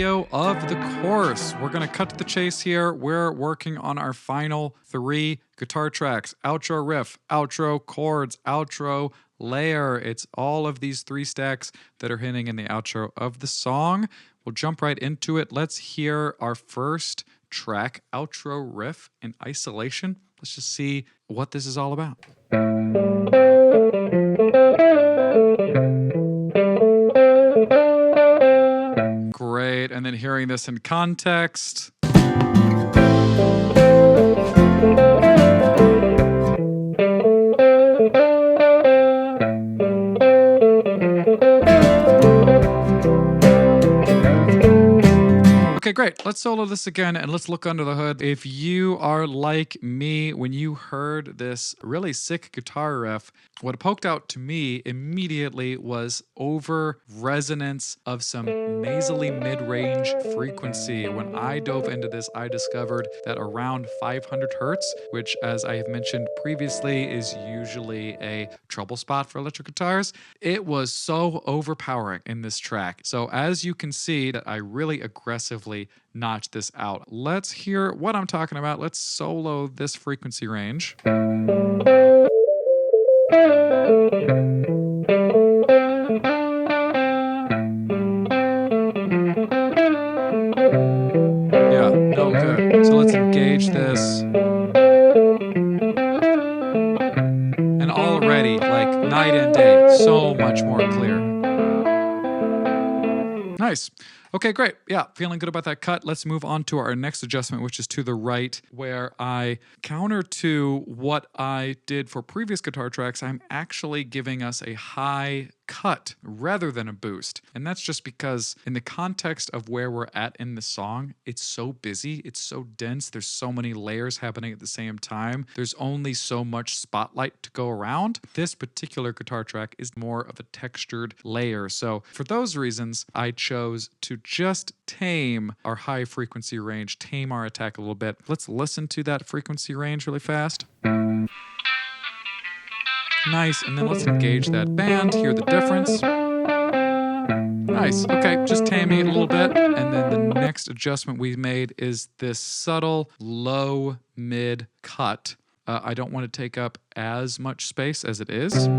video of the course. We're going to cut to the chase here. We're working on our final 3 guitar tracks: outro riff, outro chords, outro layer. It's all of these 3 stacks that are hitting in the outro of the song. We'll jump right into it. Let's hear our first track, outro riff in isolation. Let's just see what this is all about. Great, and then hearing this in context. Okay, great. Let's solo this again and let's look under the hood. If you are like me, when you heard this really sick guitar riff, what poked out to me immediately was over resonance of some nasally mid-range frequency. When I dove into this, I discovered that around 500 hertz, which, as I have mentioned previously, is usually a trouble spot for electric guitars, it was so overpowering in this track. So as you can see, that I really aggressively notch this out. Let's hear what I'm talking about. Let's solo this frequency range. Yeah, no good. So let's engage this. And already, like night and day, so much more clear. Nice. Okay, great. Yeah, feeling good about that cut. Let's move on to our next adjustment, which is to the right, where I counter to what I did for previous guitar tracks. I'm actually giving us a high cut rather than a boost. And that's just because in the context of where we're at in the song, it's so busy, it's so dense, there's so many layers happening at the same time. There's only so much spotlight to go around. This particular guitar track is more of a textured layer. So for those reasons, I chose to just tame our high frequency range, tame our attack a little bit. Let's listen to that frequency range really fast. Nice, and then let's engage that band, hear the difference. Nice, okay, just taming it a little bit. And then the next adjustment we made is this subtle low mid cut. I don't want to take up as much space as it is.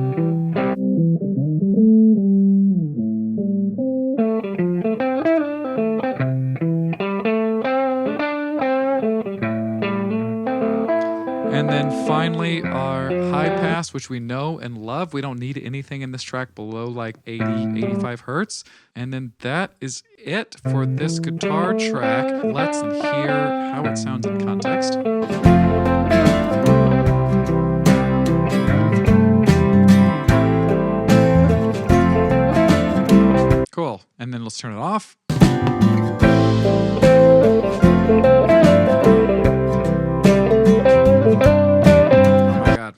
And then finally, our high pass, which we know and love. We don't need anything in this track below like 80, 85 hertz. And then that is it for this guitar track. Let's hear how it sounds in context. Cool. And then let's turn it off.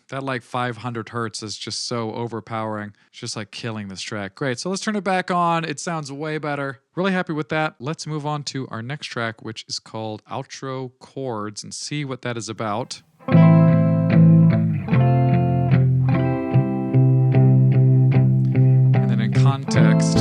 That like 500 hertz is just so overpowering. It's just like killing this track. Great, so let's turn it back on. It sounds way better. Really happy with that. Let's move on to our next track, which is called Outro Chords, and see what that is about. And then in context,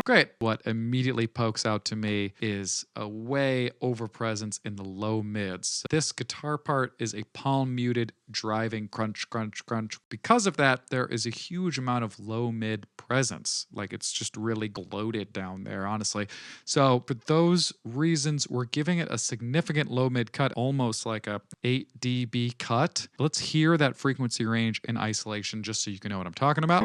great. What immediately pokes out to me is a way over presence in the low mids. This guitar part is a palm muted driving crunch, crunch, crunch. Because of that, there is a huge amount of low mid presence. Like it's just really bloated down there, honestly. So for those reasons, we're giving it a significant low mid cut, almost like a 8 dB cut. Let's hear that frequency range in isolation just so you can know what I'm talking about.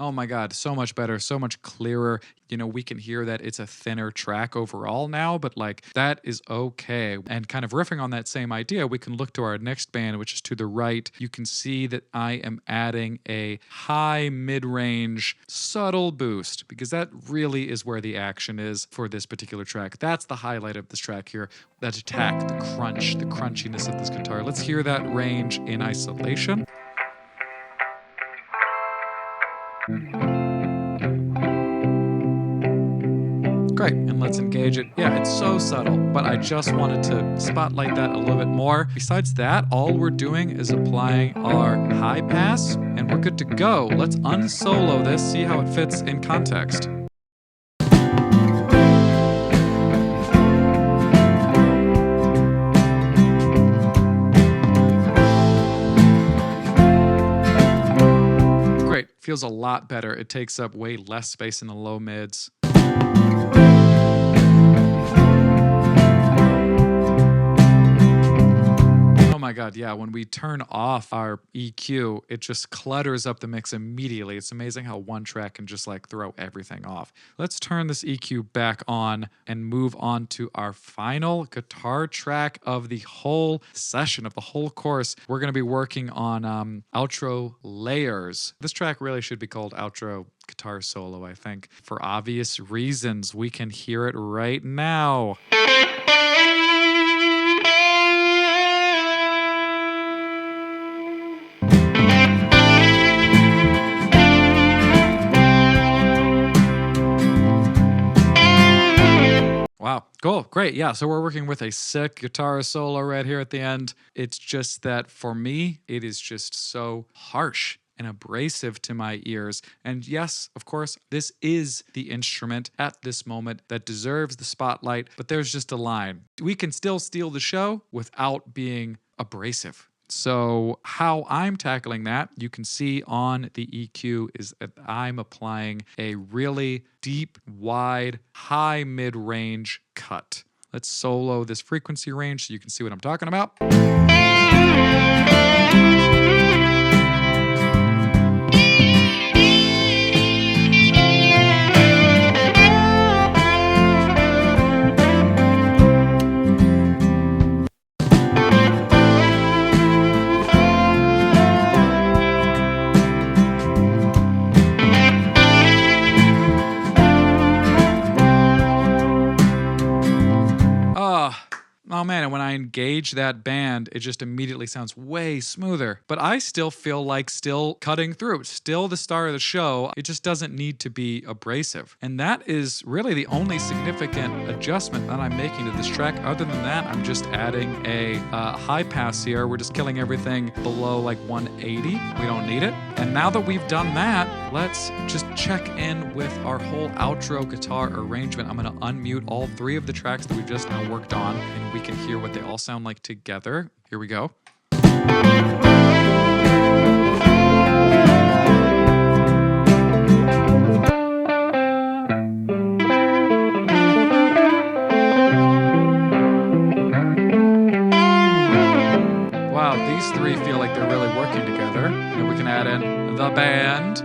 Oh my God, so much better, so much clearer. We can hear that it's a thinner track overall now, but like that is okay. And kind of riffing on that same idea, we can look to our next band, which is to the right. You can see that I am adding a high mid-range subtle boost because that really is where the action is for this particular track. That's the highlight of this track here. That attack, the crunch, the crunchiness of this guitar. Let's hear that range in isolation. Great, and let's engage it. Yeah, it's so subtle, but I just wanted to spotlight that a little bit more. Besides that, all we're doing is applying our high pass, and we're good to go. Let's unsolo this, see how it fits in context. Great, feels a lot better. It takes up way less space in the low mids. Oh my God, yeah, when we turn off our EQ, it just clutters up the mix immediately. It's amazing how one track can just like throw everything off. Let's turn this EQ back on and move on to our final guitar track of the whole session, of the whole course. We're going to be working on outro layers. This track really should be called outro guitar solo, I think, for obvious reasons. We can hear it right now. Wow, cool, great. Yeah, so we're working with a sick guitar solo right here at the end. It's just that for me, it is just so harsh and abrasive to my ears. And yes, of course, this is the instrument at this moment that deserves the spotlight, but there's just a line. We can still steal the show without being abrasive. So how I'm tackling that, you can see on the EQ, is that I'm applying a really deep, wide, high mid-range cut. Let's solo this frequency range so you can see what I'm talking about. Oh man, and when I engage that band, it just immediately sounds way smoother. But I still feel like still cutting through. It's still the star of the show. It just doesn't need to be abrasive. And that is really the only significant adjustment that I'm making to this track. Other than that, I'm just adding a high pass here. We're just killing everything below like 180. We don't need it. And now that we've done that, let's just check in with our whole outro guitar arrangement. I'm going to unmute all three of the tracks that we've just now worked on, and we can hear what they all sound like together. Here we go. Wow, these three feel like they're really working together. And we can add in the band.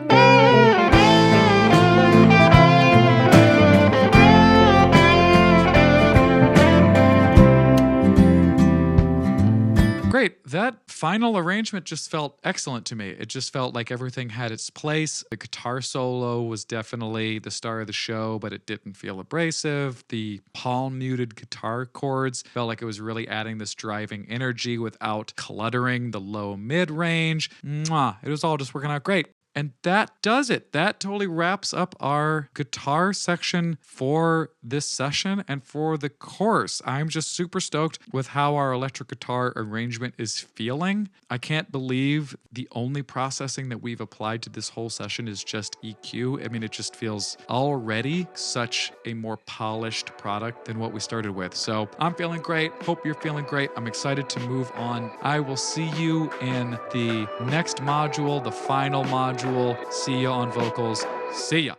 Great. That final arrangement just felt excellent to me. It just felt like everything had its place. The guitar solo was definitely the star of the show, but it didn't feel abrasive. The palm muted guitar chords felt like it was really adding this driving energy without cluttering the low mid range. Mwah. It was all just working out great. And that does it. That totally wraps up our guitar section for this session and for the course. I'm just super stoked with how our electric guitar arrangement is feeling. I can't believe the only processing that we've applied to this whole session is just EQ. I mean, it just feels already such a more polished product than what we started with. So I'm feeling great. Hope you're feeling great. I'm excited to move on. I will see you in the next module, the final module. See you on vocals. See ya.